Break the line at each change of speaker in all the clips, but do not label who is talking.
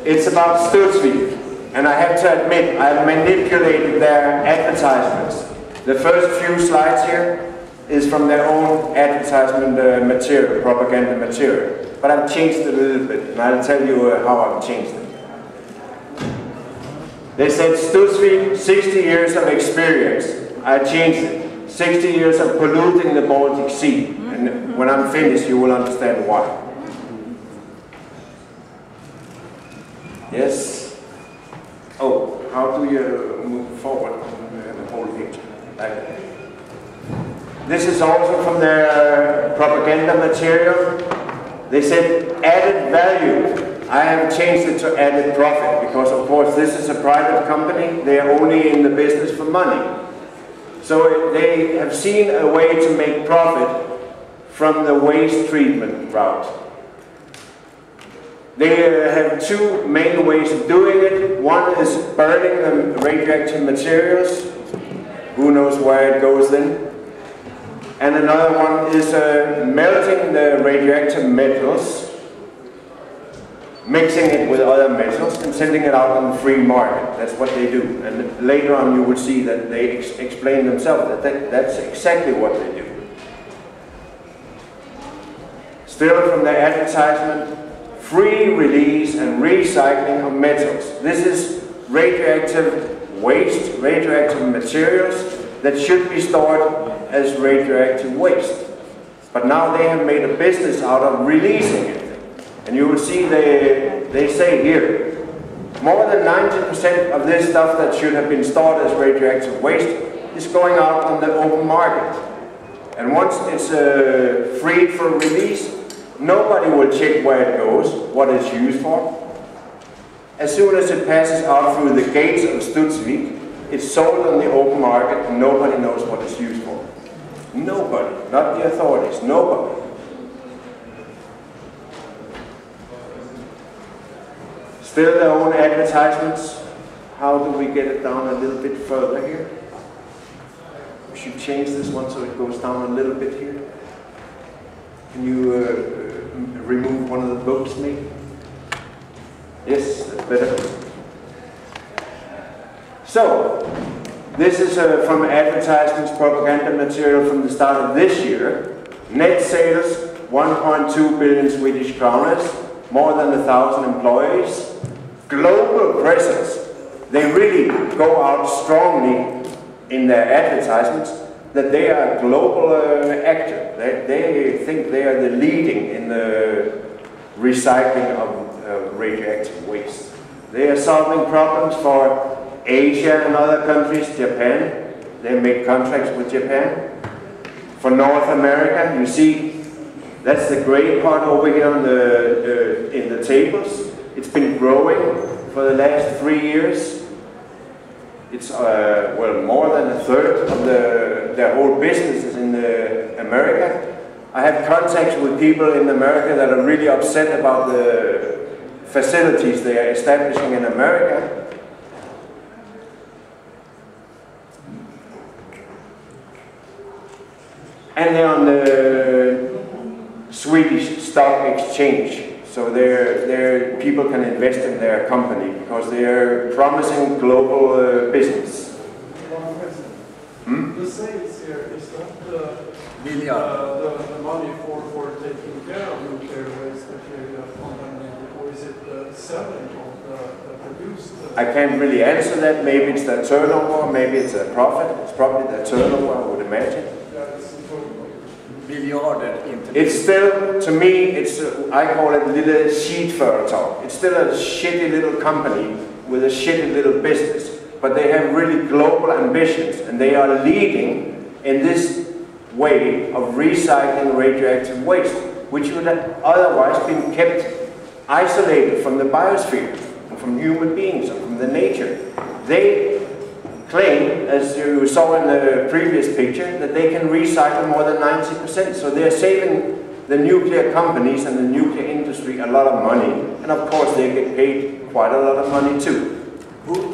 It's about Studsvik, and I have to admit, I've manipulated their advertisements. The first few slides here is from their own advertisement material, propaganda material. But I've changed it a little bit, and I'll tell you how I've changed it. They said Studsvik, 60 years of experience. I changed it. 60 years of polluting the Baltic Sea. And when I'm finished, you will understand why. Yes? Oh, how do you move forward the whole picture? Like, this is also from their propaganda material. They said added value. I have changed it to added profit because, of course, this is a private company. They are only in the business for money. So they have seen a way to make profit from the waste treatment route. They have two main ways of doing it. One is burning the radioactive materials. Who knows where it goes then? And another one is melting the radioactive metals, mixing it with other metals and sending it out on the free market. That's what they do. And later on you will see that they explain themselves that that's exactly what they do. Still from their advertisement, free release and recycling of metals. This is radioactive waste, radioactive materials that should be stored as radioactive waste. But now they have made a business out of releasing it. And you will see they say here, more than 90% of this stuff that should have been stored as radioactive waste is going out on the open market. And once it's freed for release, nobody will check where it goes, what it's used for. As soon as it passes out through the gates of Studsvik, it's sold on the open market and nobody knows what it's used for. Nobody, not the authorities, nobody. Still their own advertisements. How do we get it down a little bit further here? We should change this one so it goes down a little bit here. Can you remove one of the books maybe? Yes, that's better. So, this is from advertisements, propaganda material from the start of this year. Net sales, 1.2 billion Swedish kroners, more than 1,000 employees. Global presence. They really go out strongly in their advertisements that they are a global actor. They think they are the leading in the recycling of radioactive waste. They are solving problems for Asia and other countries, Japan. They make contracts with Japan. For North America, you see, that's the gray part over here on in the tables. It's been growing for the last 3 years. It's well, more than a third of their whole business is in America. I have contacts with people in America that are really upset about the facilities they are establishing in America. And they're on the Swedish stock exchange. So people can invest in their company because they are promising global business.
One question. The sales here, is that the money for taking care of nuclear waste material contaminated, or is it the selling of the produced?
I can't really answer that. Maybe it's their turnover, maybe it's their profit. It's probably their turnover, I would imagine. It's still, to me, I call it little skitföretag. It's still a shitty little company with a shitty little business, but they have really global ambitions, and they are leading in this way of recycling radioactive waste, which would have otherwise been kept isolated from the biosphere, and from human beings, and from the nature. They claim, as you saw in the previous picture, that they can recycle more than 90%. So they're saving the nuclear companies and the nuclear industry a lot of money. And of course they get paid quite a lot of money too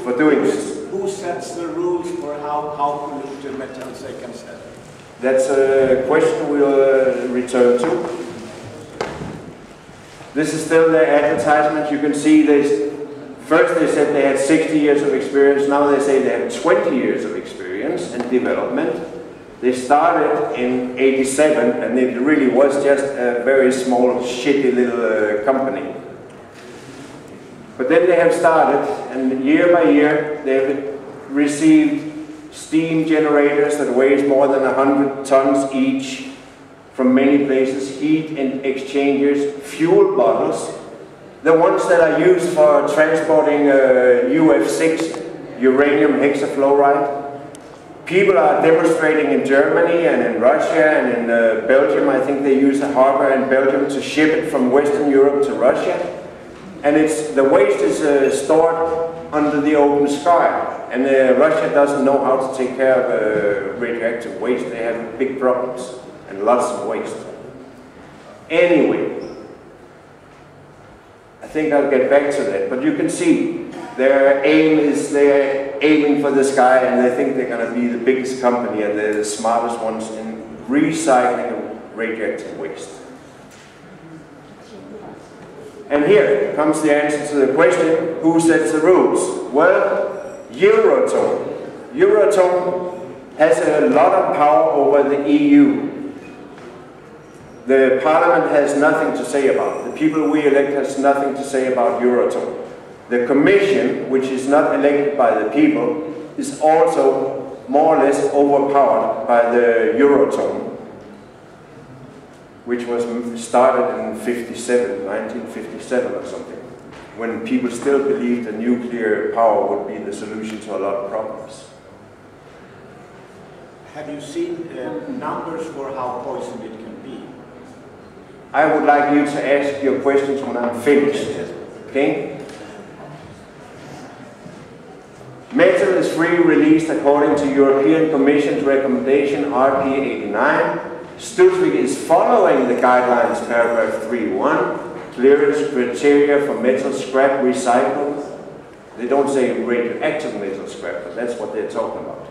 for doing this.
Who sets the rules for how polluted metals they can sell?
That's a question we'll return to. This is still their advertisement. You can see this. First they said they had 60 years of experience, now they say they have 20 years of experience and development. They started in '87 and it really was just a very small, shitty little company. But then they have started, and year by year they've received steam generators that weighs more than 100 tons each from many places, heat and exchangers, fuel bottles, the ones that are used for transporting UF6, uranium hexafluoride. People are demonstrating in Germany and in Russia and in Belgium. I think they use a harbor in Belgium to ship it from Western Europe to Russia. And the waste is stored under the open sky. And Russia doesn't know how to take care of radioactive waste. They have big problems and lots of waste. Anyway, I think I'll get back to that. But you can see their aim is they're aiming for the sky, and they think they're going to be the biggest company and they're the smartest ones in recycling of radioactive waste. And here comes the answer to the question, who sets the rules? Well, Euratom. Euratom has a lot of power over the EU. The Parliament has nothing to say about it. The people we elect has nothing to say about Euratom. The Commission, which is not elected by the people, is also more or less overpowered by the Euratom, which was started in 1957 or something, when people still believed that nuclear power would be the solution to a lot of problems.
Have you seen numbers for how poisoned it can be?
I would like you to ask your questions when I'm finished, okay? Metal is free released according to European Commission's recommendation RP 89. Studsvik is following the guidelines paragraph 3.1, clearance criteria for metal scrap recycled. They don't say radioactive metal scrap, but that's what they're talking about.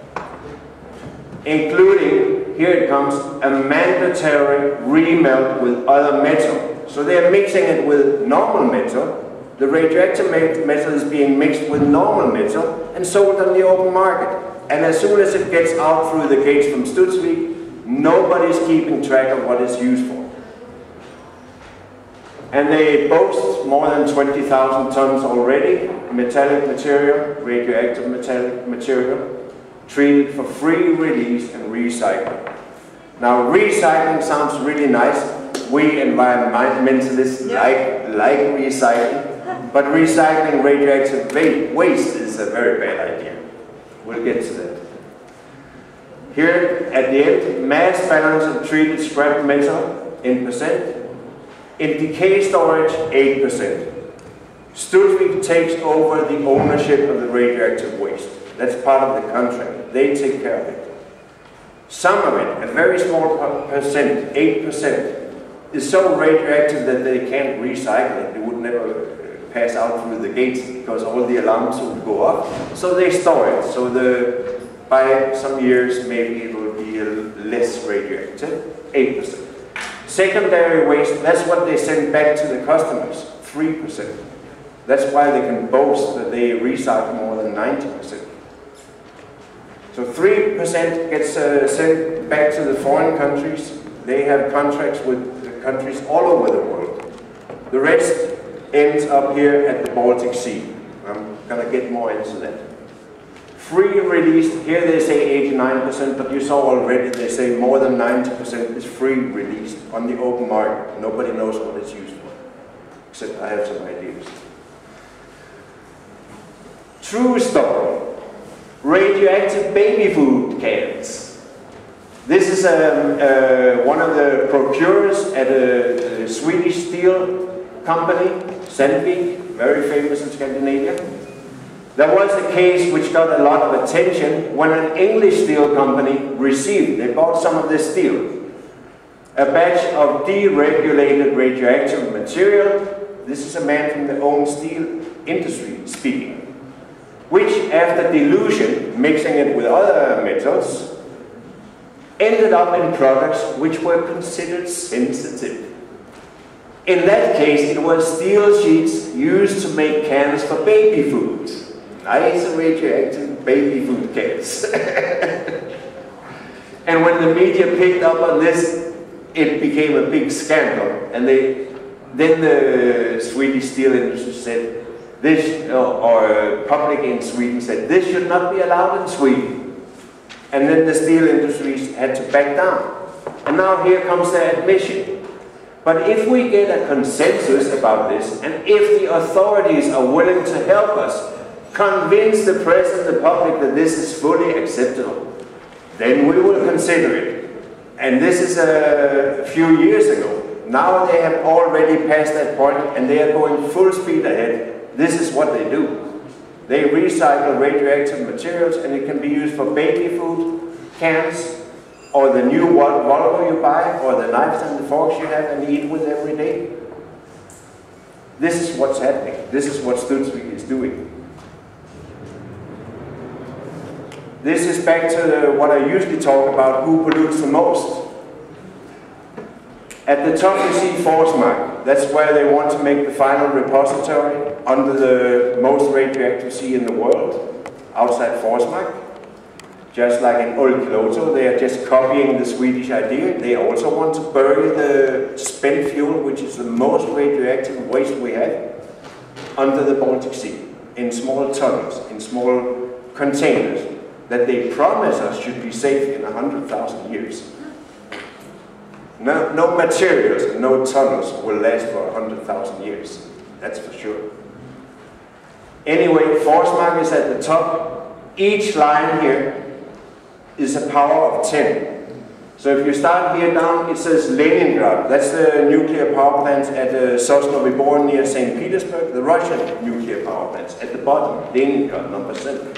Including, here it comes, a mandatory remelt with other metal. So they're mixing it with normal metal. The radioactive metal is being mixed with normal metal and sold on the open market. And as soon as it gets out through the gates from Studsvik, nobody's keeping track of what it's used for. And they boast more than 20,000 tons already, metallic material, radioactive metallic material, treated for free release and recycling. Now, recycling sounds really nice. We environmentalists like recycling. But recycling radioactive waste is a very bad idea. We'll get to that. Here at the end, mass balance of treated scrap metal in percent. In decay storage, 8%. Studsvik takes over the ownership of the radioactive waste. That's part of the contract. They take care of it. Some of it, a very small percent, 8%, is so radioactive that they can't recycle it. It would never pass out through the gates because all the alarms would go off. So they store it. So by some years, maybe it will be less radioactive, 8%. Secondary waste, that's what they send back to the customers, 3%. That's why they can boast that they recycle more than 90%. So 3% gets sent back to the foreign countries. They have contracts with countries all over the world. The rest ends up here at the Baltic Sea. I'm going to get more into that. Free released, here they say 89%, but you saw already they say more than 90% is free released on the open market. Nobody knows what it's used for, except I have some ideas. True story. Radioactive baby food cans. This is one of the procurers at a Swedish steel company, Studsvik, very famous in Scandinavia. There was a case which got a lot of attention when an English steel company received, they bought some of this steel, a batch of deregulated radioactive material. This is a man from the own steel industry speaking, which after dilution, mixing it with other metals, ended up in products which were considered sensitive. In that case, it was steel sheets used to make cans for baby food. Nice radioactive baby food cans. And when the media picked up on this, it became a big scandal. And then the Swedish steel industry said, this, or public in Sweden said, this should not be allowed in Sweden. And then the steel industries had to back down. And now here comes the admission. But if we get a consensus about this, and if the authorities are willing to help us convince the press and the public that this is fully acceptable, then we will consider it. And this is a few years ago. Now they have already passed that point and they are going full speed ahead. This is what they do. They recycle radioactive materials and it can be used for baby food, cans, or the new Volvo you buy, or the knives and the forks you have and eat with every day. This is what's happening. This is what Studsvik is doing. This is back to what I usually talk about, who pollutes the most. At the top you see Forsmark. That's where they want to make the final repository under the most radioactive sea in the world, outside Forsmark. Just like in Olkiluoto, they are just copying the Swedish idea. They also want to bury the spent fuel, which is the most radioactive waste we have, under the Baltic Sea, in small tunnels, in small containers, that they promise us should be safe in 100,000 years. No materials and no tunnels will last for 100,000 years, that's for sure. Anyway, Forsmark is at the top. Each line here is a power of 10. So if you start here down, it says Leningrad. That's the nuclear power plant at Sosnovyy Bor near St. Petersburg, the Russian nuclear power plants. At the bottom, Leningrad, number 7.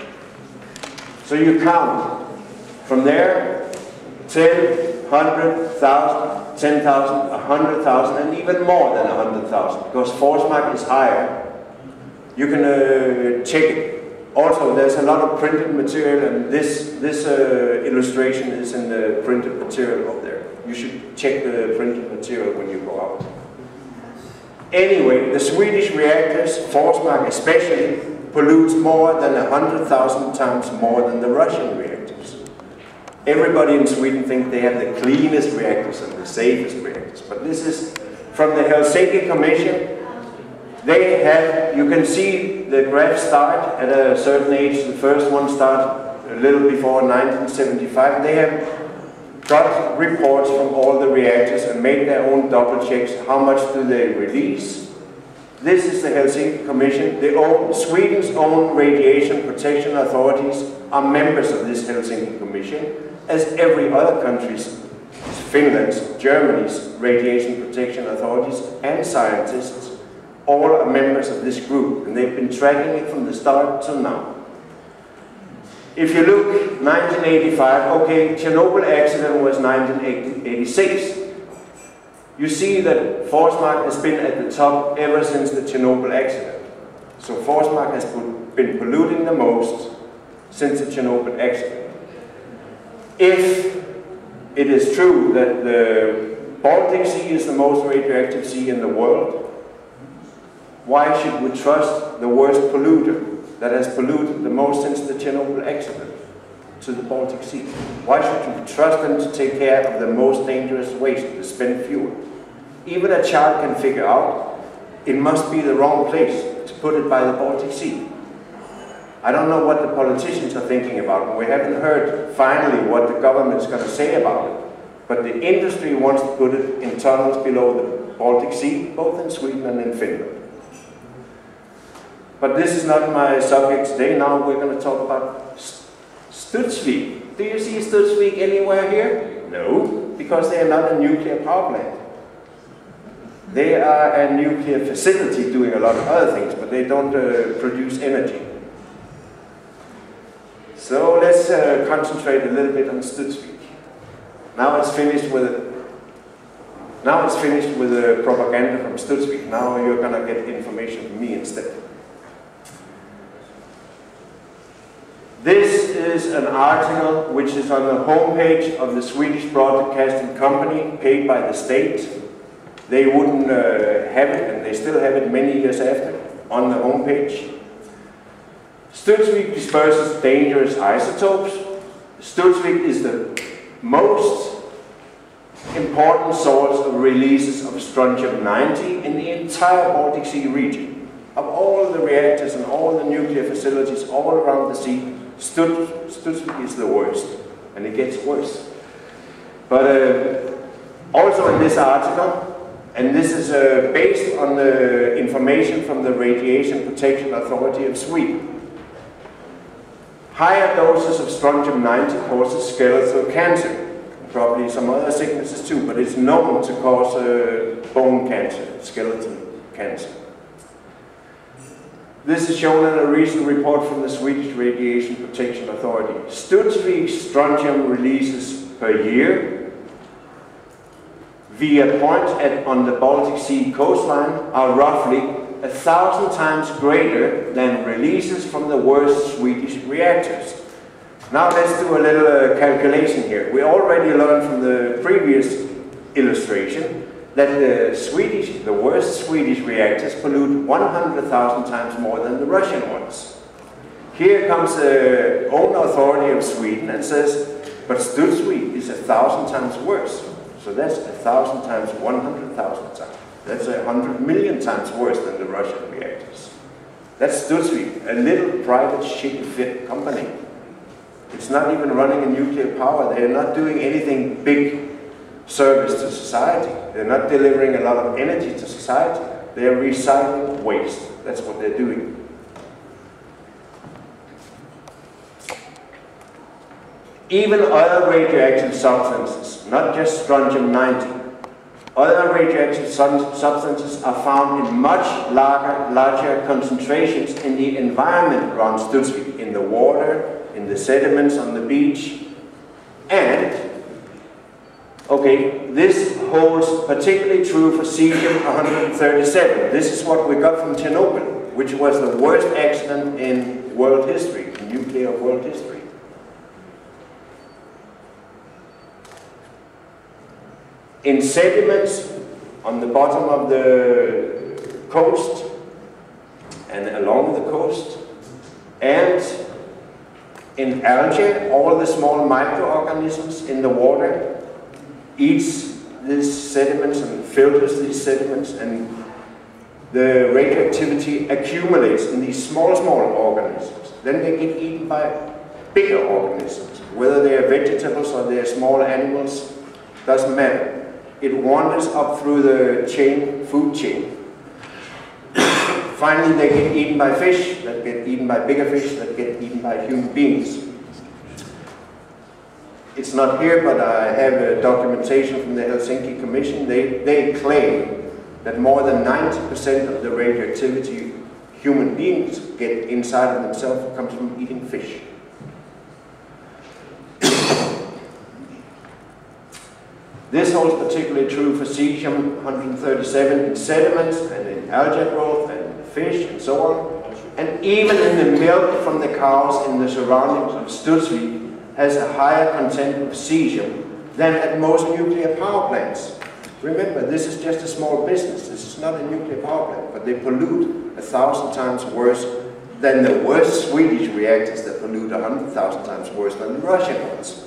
So you count from there, 10, 100,000, 10,000, 100,000, and even more than 100,000, because Forsmark is higher. You can check it. Also, there's a lot of printed material, and this illustration is in the printed material up there. You should check the printed material when you go out. Anyway, the Swedish reactors, Forsmark especially, pollutes more than 100,000 times more than the Russian reactors. Everybody in Sweden thinks they have the cleanest reactors and the safest reactors, but this is from the Helsinki Commission. They have, you can see the graph start at a certain age. The first one started a little before 1975. They have got reports from all the reactors and made their own double checks. How much do they release? This is the Helsinki Commission. Sweden's own radiation protection authorities are members of this Helsinki Commission, as every other country's, Finland's, Germany's radiation protection authorities and scientists all are members of this group, and they've been tracking it from the start till now. If you look, 1985, okay, Chernobyl accident was 1986. You see that Forsmark has been at the top ever since the Chernobyl accident. So Forsmark has been polluting the most since the Chernobyl accident. If it is true that the Baltic Sea is the most radioactive sea in the world, why should we trust the worst polluter that has polluted the most since the Chernobyl accident to the Baltic Sea? Why should we trust them to take care of the most dangerous waste, the spent fuel? Even a child can figure out it must be the wrong place to put it by the Baltic Sea. I don't know what the politicians are thinking about, and we haven't heard finally what the government is going to say about it. But the industry wants to put it in tunnels below the Baltic Sea, both in Sweden and in Finland. But this is not my subject today. Now we're going to talk about Studsvik. Do you see Studsvik anywhere here? No, because they are not a nuclear power plant. They are a nuclear facility doing a lot of other things, but they don't produce energy. So let's concentrate a little bit on Studsvik. Now it's finished with the propaganda from Studsvik. Now you're going to get information from me instead. This is an article which is on the homepage of the Swedish Broadcasting Company, paid by the state. they wouldn't have it, and they still have it many years after, on the homepage. Studsvik disperses dangerous isotopes. Studsvik is the most important source of releases of Strontium-90 in the entire Baltic Sea region. Of all the reactors and all the nuclear facilities all around the sea, Studsvik is the worst, and it gets worse. But also in this article, and this is based on the information from the Radiation Protection Authority of Sweden, higher doses of Strontium-90 causes skeletal cancer. Probably some other sicknesses too, but it's known to cause bone cancer, skeletal cancer. This is shown in a recent report from the Swedish Radiation Protection Authority. Studsvik strontium releases per year via points on the Baltic Sea coastline are roughly 1,000 times greater than releases from the worst Swedish reactors. Now let's do a little calculation here. We already learned from the previous illustration that the worst Swedish reactors pollute 100,000 times more than the Russian ones. Here comes the own authority of Sweden and says, but Studsvik is 1,000 times worse. So that's 1,000 times 100,000 times. That's 100 million times worse than the Russian reactors. That's Studsvik, a little private shit company. It's not even running a nuclear power. They're not doing anything big service to society. They're not delivering a lot of energy to society. They're recycling waste. That's what they're doing. Even other radioactive substances, not just Strontium-90, other radioactive substances are found in much larger concentrations in the environment around Studsvik, in the water, in the sediments on the beach, and, okay, this holds particularly true for cesium-137. This is what we got from Chernobyl, which was the worst accident in world history, in nuclear world history. In sediments on the bottom of the coast and along the coast, and in algae, all the small microorganisms in the water eats these sediments and filters these sediments, and the radioactivity accumulates in these small organisms. Then they get eaten by bigger organisms, whether they are vegetables or they are small animals, doesn't matter. It wanders up through the chain, food chain. Finally, they get eaten by fish, that get eaten by bigger fish, that get eaten by human beings. It's not here, but I have a documentation from the Helsinki Commission. They claim that more than 90% of the radioactivity human beings get inside of themselves comes from eating fish. This holds particularly true for cesium-137 in sediments and in algae growth and fish and so on. And even in the milk from the cows in the surroundings of Studsvik has a higher content of cesium than at most nuclear power plants. Remember, this is just a small business. This is not a nuclear power plant, but they pollute 1,000 times worse than the worst Swedish reactors that pollute 100,000 times worse than the Russian ones.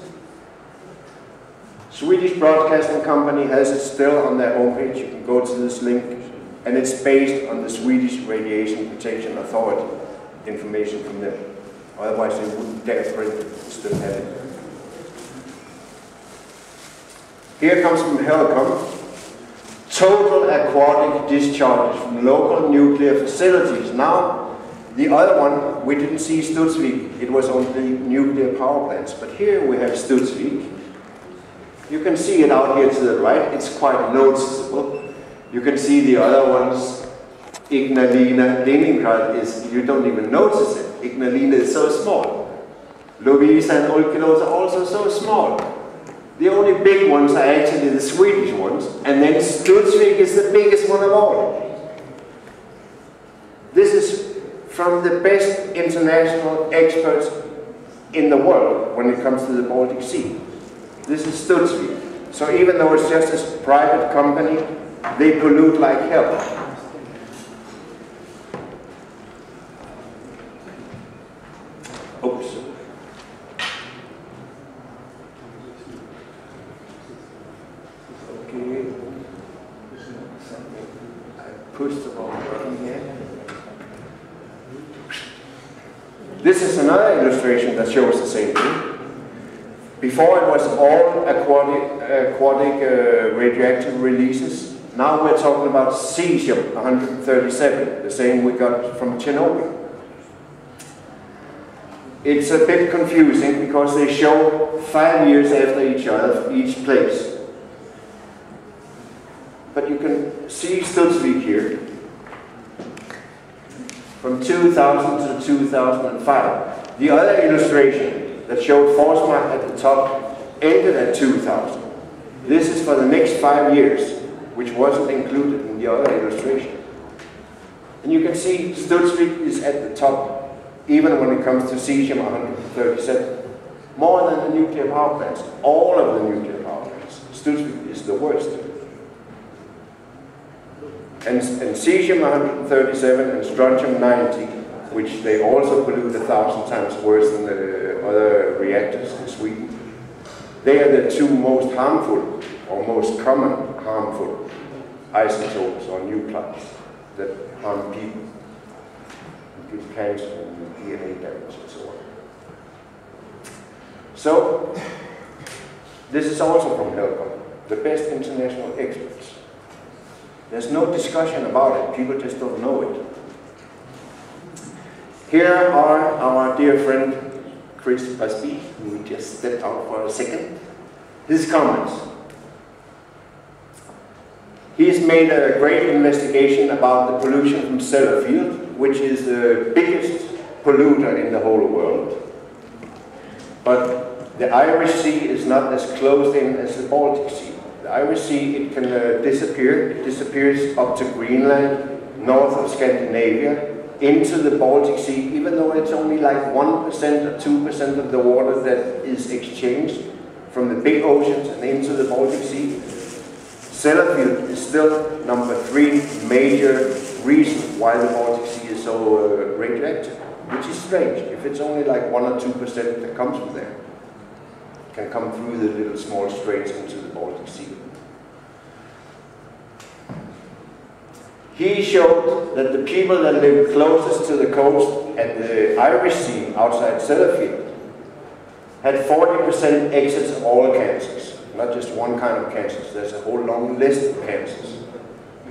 Swedish Broadcasting Company has it still on their homepage. You can go to this link, and it's based on the Swedish Radiation Protection Authority information from them. Otherwise they wouldn't dare print it, still have it. Here comes from Hegelund. Total aquatic discharges from local nuclear facilities. Now, the other one, we didn't see Studsvik. It was only nuclear power plants. But here we have Studsvik. You can see it out here to the right. It's quite noticeable. You can see the other ones. Ignalina, Leningrad is, you don't even notice it. Ignalina is so small. Lovisa and Olkiluoto are also so small. The only big ones are actually the Swedish ones, and then Studsvik is the biggest one of all. This is from the best international experts in the world when it comes to the Baltic Sea. This is Studsvik. So even though it's just a private company, they pollute like hell. Oops. Okay. I pushed the wrong button here. This is another illustration that shows the same thing. Before it was all aquatic radioactive releases. Now we're talking about cesium-137, the same we got from Chernobyl. It's a bit confusing because they show 5 years after each other for each place. But you can see Studsvik here from 2000 to 2005. The other illustration that showed Forsmark at the top ended at 2000. This is for the next 5 years, which wasn't included in the other illustration. And you can see Studsvik is at the top, even when it comes to cesium-137. More than the nuclear power plants, all of the nuclear power plants. Studsvik is the worst. And cesium-137 and Strontium-90, which they also pollute 1,000 times worse than the other reactors in Sweden. They are the two most harmful, or most common harmful isotopes or nuclides that harm people, give cancer and DNA damage and so on. So, this is also from Hegelund, the best international experts. There's no discussion about it, people just don't know it. Here are our dear friend Chris Busby, who just stepped out for a second. His comments. He's made a great investigation about the pollution from Sellafield, which is the biggest polluter in the whole world. But the Irish Sea is not as closed in as the Baltic Sea. The Irish Sea, it can disappear. It disappears up to Greenland, north of Scandinavia, into the Baltic Sea, even though it's only like 1% or 2% of the water that is exchanged from the big oceans and into the Baltic Sea. Sellafield is still number 3 major reason why the Baltic Sea is so radioactive, which is strange. If it's only like 1 or 2% that comes from there, it can come through the little small straits into the Baltic Sea. He showed that the people that live closest to the coast at the Irish Sea outside Sellafield had 40% exits of all cancers. Not just one kind of cancers, there's a whole long list of cancers.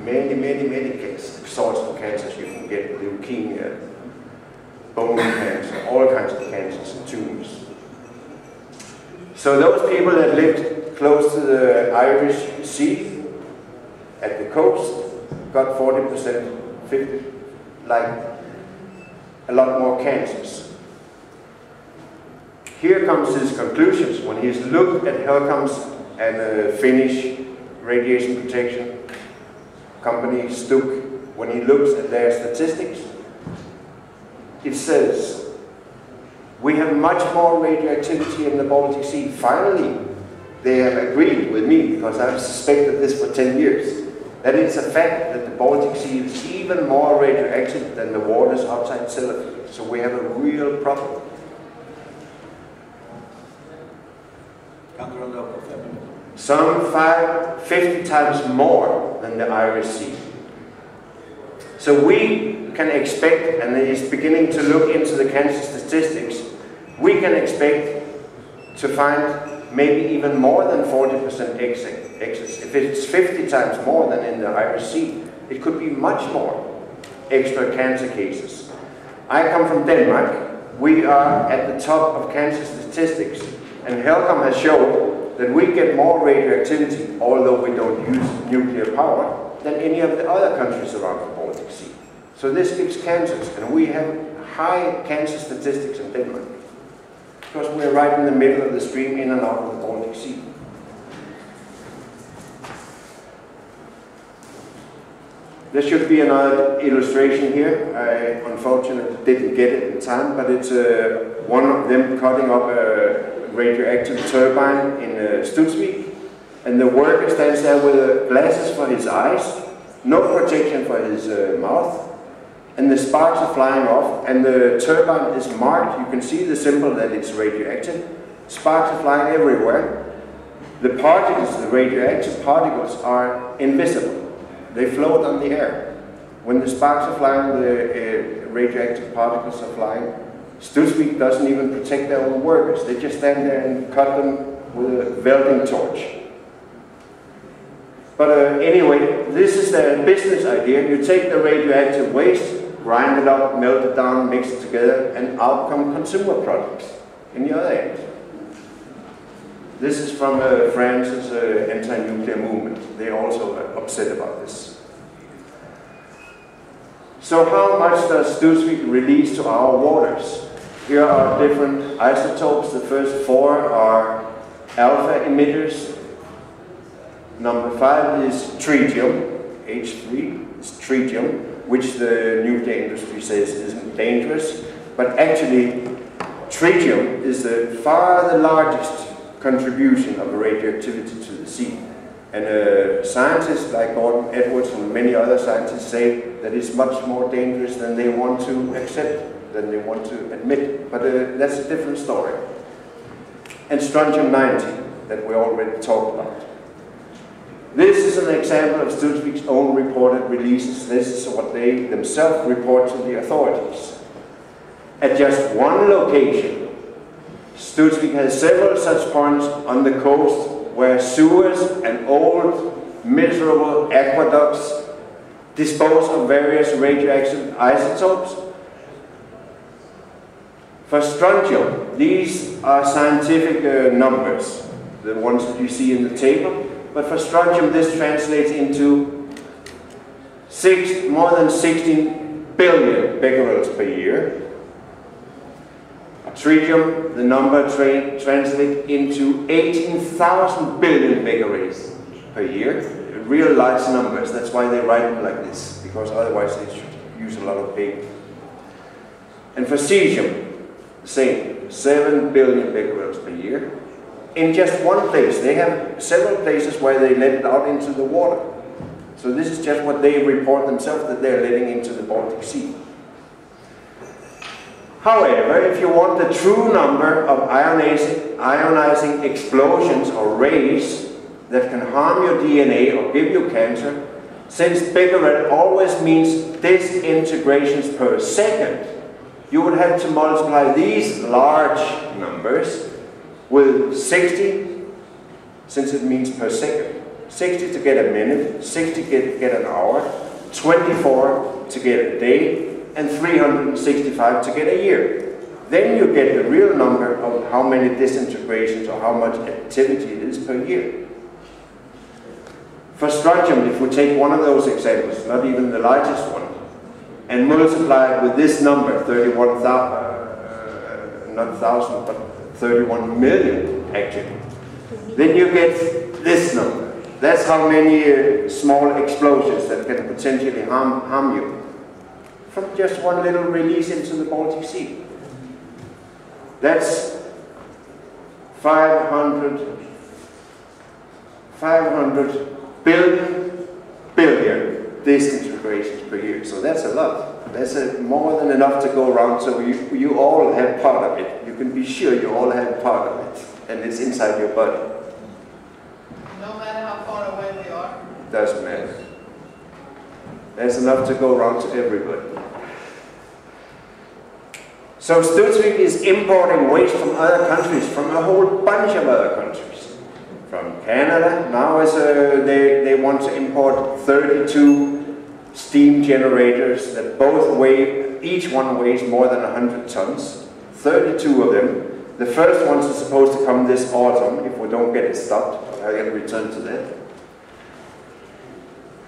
Many sorts of cancers you can get, leukemia, bone cancer, all kinds of cancers and tumors. So those people that lived close to the Irish Sea at the coast got 40%, 50, like a lot more cancers. Here comes his conclusions when he's looked at Hegelund's and Finnish radiation protection company Studsvik. When he looks at their statistics, it says, we have much more radioactivity in the Baltic Sea. Finally, they have agreed with me, because I've suspected this for 10 years, that it's a fact that the Baltic Sea is even more radioactive than the waters outside Sellafield. So we have a real problem. Some 50 times more than the Irish Sea. So we can expect, and he's beginning to look into the cancer statistics, we can expect to find maybe even more than 40% exits. If it's 50 times more than in the Irish Sea, it could be much more extra cancer cases. I come from Denmark. We are at the top of cancer statistics, and Hegelund has shown that we get more radioactivity, although we don't use nuclear power, than any of the other countries around the Baltic Sea. So this gives cancers, and we have high cancer statistics in Denmark, because we're right in the middle of the stream, in and out of the Baltic Sea. There should be another illustration here. I unfortunately didn't get it in time, but it's one of them cutting up a radioactive turbine in Studsvik. and the worker stands there with glasses for his eyes, no protection for his mouth, and the sparks are flying off, and the turbine is marked. You can see the symbol that it's radioactive. Sparks are flying everywhere. The particles, the radioactive particles, are invisible. They float on the air. When the sparks are flying, the radioactive particles are flying. Studsvik doesn't even protect their own workers. They just stand there and cut them with a welding torch. But anyway, this is the business idea. You take the radioactive waste, grind it up, melt it down, mix it together, and out come consumer products in the other end. This is from France's anti-nuclear movement. They're also upset about this. So how much does Studsvik release to our waters? Here are different isotopes. The first 4 are alpha emitters. Number 5 is tritium, H3 is tritium, which the nuclear industry says isn't dangerous. But actually, tritium is far the largest contribution of radioactivity to the sea. And scientists like Gordon Edwards and many other scientists say that it's much more dangerous than they want to accept, than they want to admit. But that's a different story. And Strontium-90, that we already talked about. This is an example of Studsvik's own reported releases. This is what they themselves report to the authorities. At just one location, Studsvik has several such points on the coast where sewers and old, miserable aqueducts dispose of various radioactive isotopes. For strontium, these are scientific numbers, the ones that you see in the table. But for strontium, this translates into more than 16 billion becquerels per year. Tritium, the number translates into 18,000 billion becquerels per year. Real large numbers, that's why they write them like this, because otherwise they should use a lot of paper. And for cesium, the same, 7 billion becquerels per year. In just one place. They have several places where they let it out into the water. So this is just what they report themselves, that they're letting into the Baltic Sea. However, if you want the true number of ionizing explosions or rays that can harm your DNA or give you cancer, since becquerel always means disintegrations per second, you would have to multiply these large numbers with 60, since it means per second. 60 to get a minute, 60 to get an hour, 24 to get a day, and 365 to get a year. Then you get the real number of how many disintegrations or how much activity it is per year. For strontium, if we take one of those examples, not even the largest one, and multiply it with this number, 31 million actually, then you get this number. That's how many small explosions that can potentially harm you from just one little release into the Baltic Sea. That's 500 billion disintegrations per year. So that's a lot. That's more than enough to go around, so you all have part of it. You can be sure you all have part of it, and it's inside your body.
No matter how far away we are?
Doesn't matter. There's enough to go around to everybody. So Studsvik is importing waste from other countries, from a whole bunch of other countries. From Canada, now they want to import 32 steam generators that both weigh, each one weighs more than 100 tons. 32 of them. The first ones are supposed to come this autumn, if we don't get it stopped. I'll get return to that.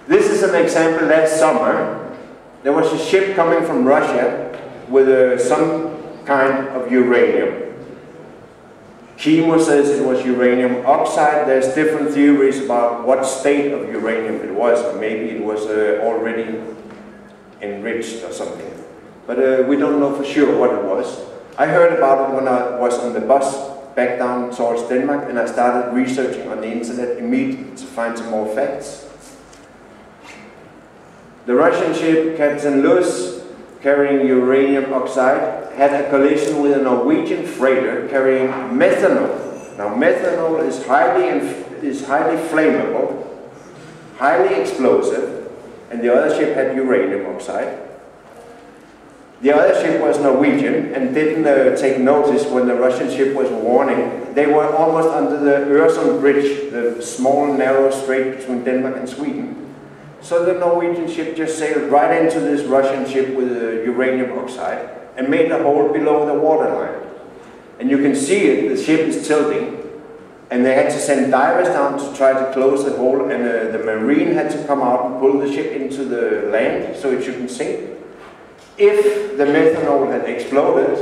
This is an example last summer. There was a ship coming from Russia with some kind of uranium. Chemo says it was uranium oxide. There's different theories about what state of uranium it was, or maybe it was already enriched or something. But we don't know for sure what it was. I heard about it when I was on the bus back down towards Denmark, and I started researching on the internet immediately to find some more facts. The Russian ship Captain Luz, carrying uranium oxide, had a collision with a Norwegian freighter carrying methanol. Now methanol is highly flammable, highly explosive, and the other ship had uranium oxide. The other ship was Norwegian and didn't take notice when the Russian ship was warning. They were almost under the Øresund Bridge, the small narrow strait between Denmark and Sweden. So the Norwegian ship just sailed right into this Russian ship with uranium oxide and made a hole below the waterline. And you can see it, the ship is tilting, and they had to send divers down to try to close the hole, and the marine had to come out and pull the ship into the land so it shouldn't sink. If the methanol had exploded,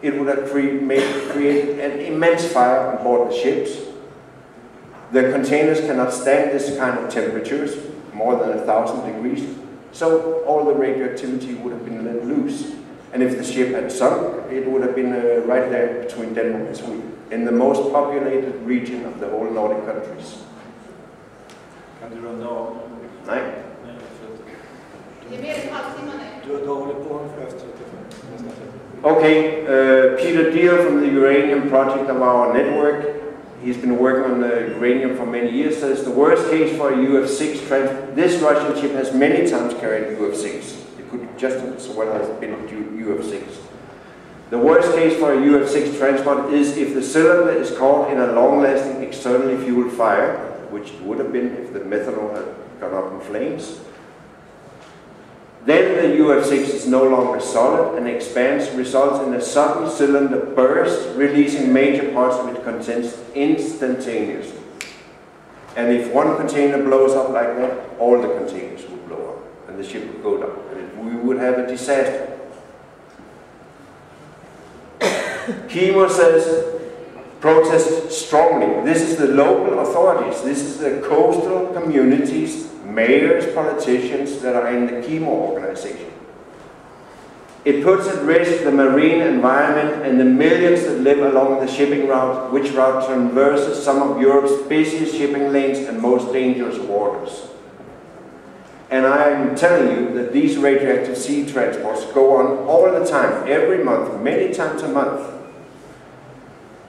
it would have created an immense fire on board the ships. The containers cannot stand this kind of temperatures, more than 1,000 degrees, so all the radioactivity would have been let loose. And if the ship had sunk, it would have been right there between Denmark and Sweden, in the most populated region of the whole Nordic countries.
Kan du runda av?
Nej.
Det är mer än halvtimme nu.
Du håller på för efter 35.
Okay, Peter Deal from the uranium project of our network, he's been working on the uranium for many years, says the worst case for a UF6 transport, this Russian ship has many times carried UF6. It could just as well as been UF6. The worst case for a UF6 transport is if the cylinder is caught in a long-lasting externally fueled fire, which it would have been if the methanol had gone up in flames. Then the UF6 is no longer solid and expands, results in a sudden cylinder burst, releasing major parts of its contents instantaneously. And if one container blows up like that, all the containers would blow up, and the ship would go down, and we would have a disaster. Kimo says, protest strongly. This is the local authorities, this is the coastal communities, mayors, politicians that are in the Kimo organization. It puts at risk the marine environment and the millions that live along the shipping route, which route traverses some of Europe's busiest shipping lanes and most dangerous waters. And I'm telling you that these radioactive sea transports go on all the time, every month, many times a month.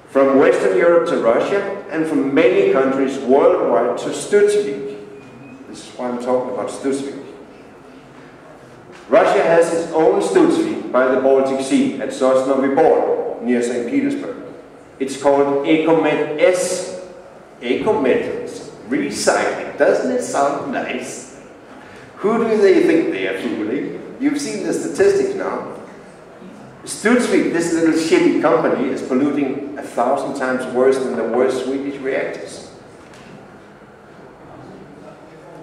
From Western Europe to Russia, and from many countries worldwide to Studsvik. This is why I'm talking about Studsvik. Russia has its own Studsvik by the Baltic Sea at Sosnovyj Bor, near St. Petersburg. It's called Ecomet S. Ecometals. Recycling. Doesn't it sound nice? Who do they think they are fooling? You've seen the statistics now. Studsvik, this little shitty company, is polluting 1,000 times worse than the worst Swedish reactors.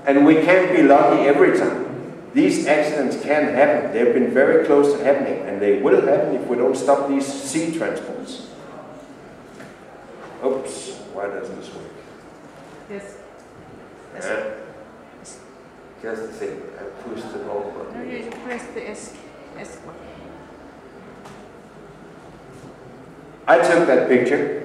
And we can't be lucky every time. These accidents can happen. They've been very close to happening, and they will happen if we don't stop these sea transports. Oops, why doesn't this work?
Yes.
Just the thing, I pushed the wrong button.
No, you press the S one.
I took that picture.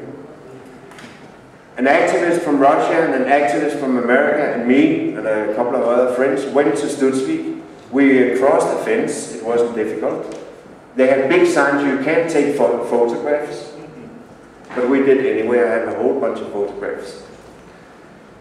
An activist from Russia and an activist from America and me and a couple of other friends went to Studsvik. We crossed the fence, it wasn't difficult. They had big signs, you can't take photographs. But we did anyway, I have a whole bunch of photographs.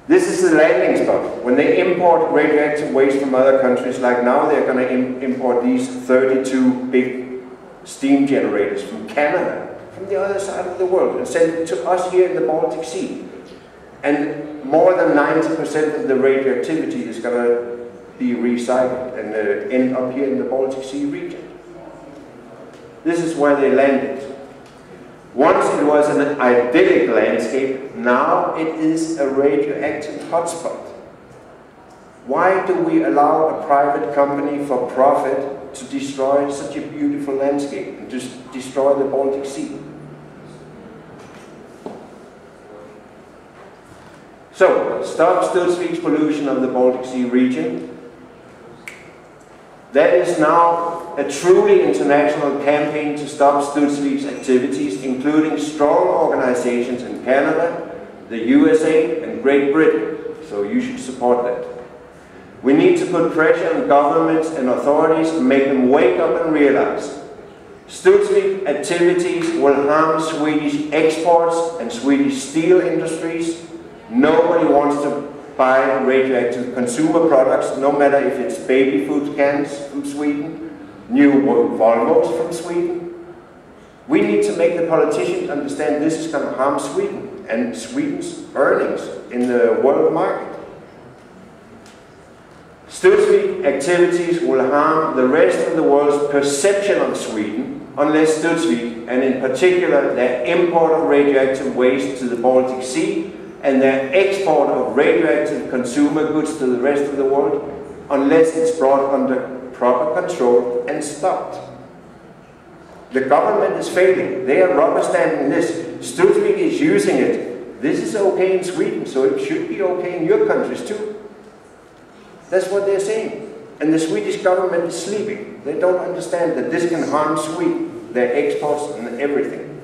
This is the landing spot. When they import radioactive waste from other countries, like now they're going to import these 32 big steam generators from Canada, from the other side of the world, and send it to us here in the Baltic Sea. And more than 90% of the radioactivity is going to be recycled and end up here in the Baltic Sea region. This is where they landed. Once it was an idyllic landscape, now it is a radioactive hotspot. Why do we allow a private company for profit to destroy such a beautiful landscape and to destroy the Baltic Sea? So, stop Studsvik's pollution of the Baltic Sea region. That is now a truly international campaign to stop Studsvik's activities, including strong organizations in Canada, the USA and Great Britain, so you should support that. We need to put pressure on governments and authorities and make them wake up and realize Studsvik activities will harm Swedish exports and Swedish steel industries. Nobody wants to buy radioactive consumer products, no matter if it's baby food cans from Sweden, new Volvos from Sweden. We need to make the politicians understand this is going to harm Sweden and Sweden's earnings in the world market. Studsvik activities will harm the rest of the world's perception of Sweden unless Studsvik, and in particular their import of radioactive waste to the Baltic Sea and their export of radioactive consumer goods to the rest of the world, unless it's brought under proper control and stopped. The government is failing. They are rubber stamping this. Studsvik is using it. This is okay in Sweden, so it should be okay in your countries too. That's what they're saying. And the Swedish government is sleeping. They don't understand that this can harm Sweden, their exports and everything,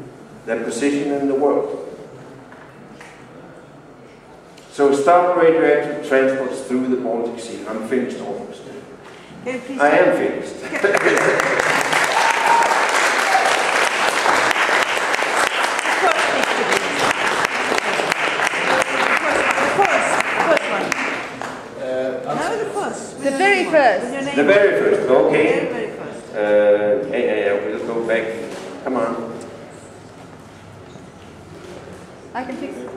their position in the world. So stop radioactive transports through the Baltic Sea. I'm finished almost. I am finished.
The very first.
The very first, okay.
The very first.
We'll go back. Come on.
I can fix it.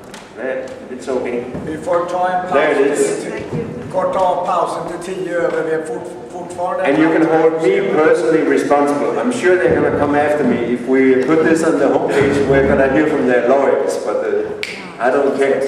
It's okay.
Vi får ta en paus.
There it is.
Kort av pausen till 10 över. Vi är fortfarande...
And you can hold me personally responsible. I'm sure they're going to come after me. If we put this on the homepage, we're going to hear from their lawyers. But I don't care.